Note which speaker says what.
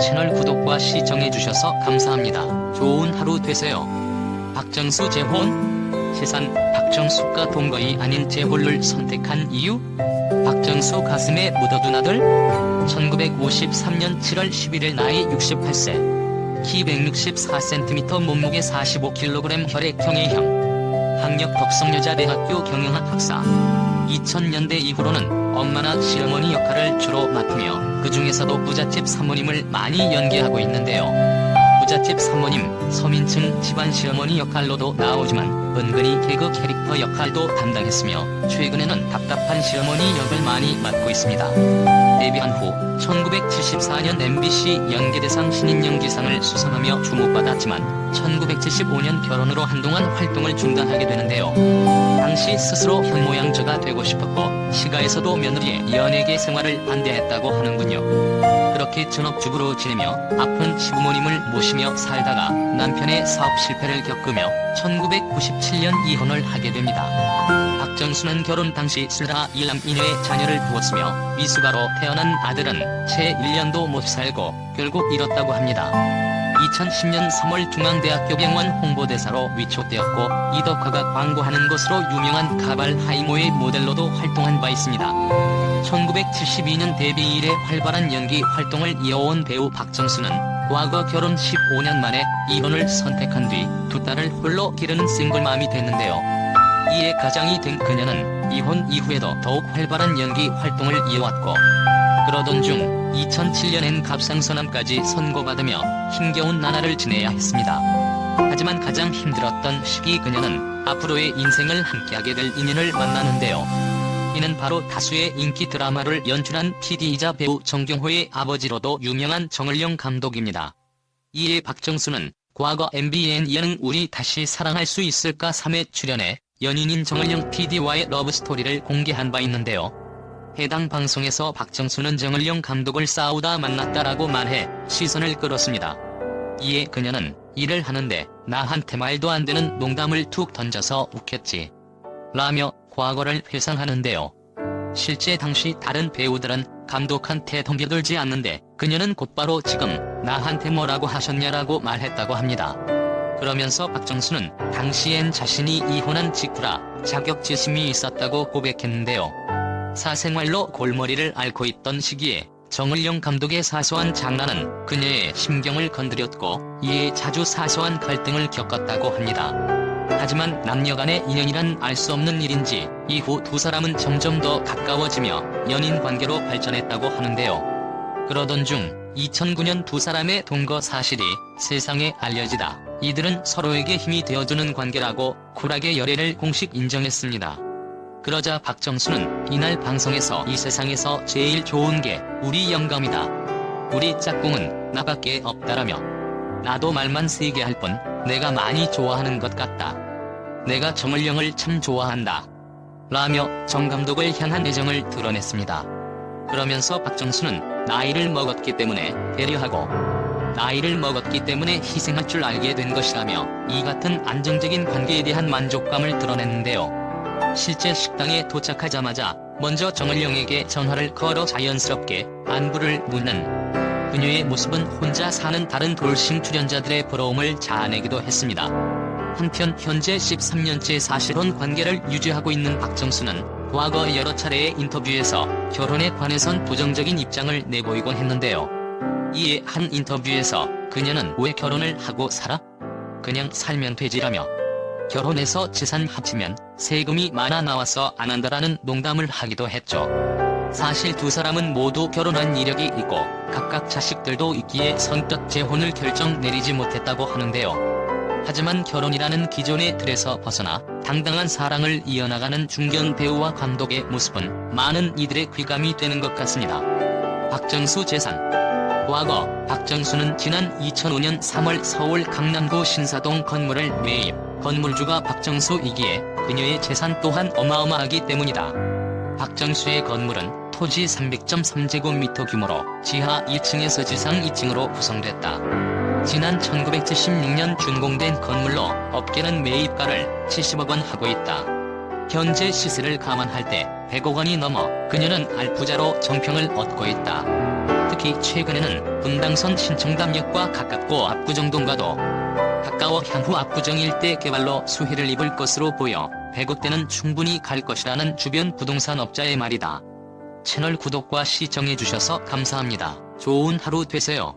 Speaker 1: 채널 구독과 시청해주셔서 감사합니다. 좋은 하루 되세요. 박정수 재혼? 재산, 박정수가 동거이 아닌 재혼을 선택한 이유? 박정수 가슴에 묻어둔 아들? 1953년 7월 11일 나이 68세. 키 164cm 몸무게 45kg 혈액형A형. 학력 덕성여자대학교 경영학 박사. 2000년대 이후로는 엄마나 시어머니 역할을 주로 맡으며 그 중에서도 부잣집 사모님을 많이 연기하고 있는데요. 부잣집 사모님, 서민층 집안 시어머니 역할로도 나오지만 은근히 개그 캐릭터 역할도 담당했으며 최근에는 답답한 시어머니 역을 많이 맡고 있습니다. 데뷔한 후 1974년 MBC 연기대상 신인연기상을 수상하며 주목받았지만 1975년 결혼으로 한동안 활동을 중단하게 되는데요. 당시 스스로 현모양처가 되고 싶었고 시가에서도 며느리의 연예계 생활을 반대했다고 하는군요. 그렇게 전업주부로 지내며 아픈 시부모님을 모시며 살다가 남편의 사업 실패를 겪으며 1997년 이혼을 하게 됩니다. 박정수는 결혼 당시 슬하 1남 1녀의 자녀를 두었으며 미숙아로 태어난 아들은 채 1년도 못 살고 결국 잃었다고 합니다. 2010년 3월 중앙대학교 병원 홍보대사로 위촉되었고 이덕화가 광고하는 것으로 유명한 가발 하이모의 모델로도 활동한 바 있습니다. 1972년 데뷔 이래 활발한 연기 활동을 이어온 배우 박정수는 과거 결혼 15년 만에 이혼을 선택한 뒤 두 딸을 홀로 기르는 싱글맘이 됐는데요. 이에 가장이 된 그녀는 이혼 이후에도 더욱 활발한 연기 활동을 이어왔고 그러던 중 2007년엔 갑상선암까지 선고받으며 힘겨운 나날을 지내야 했습니다. 하지만 가장 힘들었던 시기 그녀는 앞으로의 인생을 함께하게 될 인연을 만나는데요. 이는 바로 다수의 인기 드라마를 연출한 PD이자 배우 정경호의 아버지로도 유명한 정을영 감독입니다. 이에 박정수는 과거 MBN 예능 우리 다시 사랑할 수 있을까 3회 출연해 연인인 정을영 PD와의 러브스토리를 공개한 바 있는데요. 해당 방송에서 박정수는 정을영 감독을 싸우다 만났다라고 말해 시선을 끌었습니다. 이에 그녀는 일을 하는데 나한테 말도 안 되는 농담을 툭 던져서 웃겼지 라며 과거를 회상하는데요. 실제 당시 다른 배우들은 감독한테 덤벼들지 않는데 그녀는 곧바로 지금 나한테 뭐라고 하셨냐라고 말했다고 합니다. 그러면서 박정수는 당시엔 자신이 이혼한 직후라 자격지심이 있었다고 고백했는데요. 사생활로 골머리를 앓고 있던 시기에 정을영 감독의 사소한 장난은 그녀의 심경을 건드렸고 이에 자주 사소한 갈등을 겪었다고 합니다. 하지만 남녀간의 인연이란 알 수 없는 일인지 이후 두 사람은 점점 더 가까워지며 연인 관계로 발전했다고 하는데요. 그러던 중 2009년 두 사람의 동거 사실이 세상에 알려지다 이들은 서로에게 힘이 되어주는 관계라고 쿨하게 열애를 공식 인정했습니다. 그러자 박정수는 이날 방송에서 이 세상에서 제일 좋은 게 우리 영감이다. 우리 짝꿍은 나밖에 없다라며 나도 말만 세게 할 뿐 내가 많이 좋아하는 것 같다. 내가 정을영을 참 좋아한다. 라며 정 감독을 향한 애정을 드러냈습니다. 그러면서 박정수는 나이를 먹었기 때문에 배려하고 나이를 먹었기 때문에 희생할 줄 알게 된 것이라며 이 같은 안정적인 관계에 대한 만족감을 드러냈는데요. 실제 식당에 도착하자마자 먼저 정을영에게 전화를 걸어 자연스럽게 안부를 묻는 그녀의 모습은 혼자 사는 다른 돌싱 출연자들의 부러움을 자아내기도 했습니다. 한편 현재 13년째 사실혼 관계를 유지하고 있는 박정수는 과거 여러 차례의 인터뷰에서 결혼에 관해선 부정적인 입장을 내보이곤 했는데요. 이에 한 인터뷰에서 그녀는 왜 결혼을 하고 살아? 그냥 살면 되지라며 결혼해서 재산 합치면 세금이 많아 나와서 안 한다라는 농담을 하기도 했죠. 사실 두 사람은 모두 결혼한 이력이 있고 각각 자식들도 있기에 선뜻 재혼을 결정 내리지 못했다고 하는데요. 하지만 결혼이라는 기존의 틀에서 벗어나 당당한 사랑을 이어나가는 중견 배우와 감독의 모습은 많은 이들의 귀감이 되는 것 같습니다. 박정수 재산. 과거 박정수는 지난 2005년 3월 서울 강남구 신사동 건물을 매입. 건물주가 박정수이기에 그녀의 재산 또한 어마어마하기 때문이다. 박정수의 건물은 토지 300.3제곱미터 규모로 지하 1층에서 지상 2층으로 구성됐다. 지난 1976년 준공된 건물로 업계는 매입가를 70억 원 하고 있다. 현재 시세를 감안할 때 100억 원이 넘어 그녀는 알부자로 정평을 얻고 있다. 특히 최근에는 분당선 신청담역과 가깝고 압구정동과도 가까워 향후 압구정 일대 개발로 수혜를 입을 것으로 보여 100억대는 충분히 갈 것이라는 주변 부동산 업자의 말이다. 채널 구독과 시청해주셔서 감사합니다. 좋은 하루 되세요.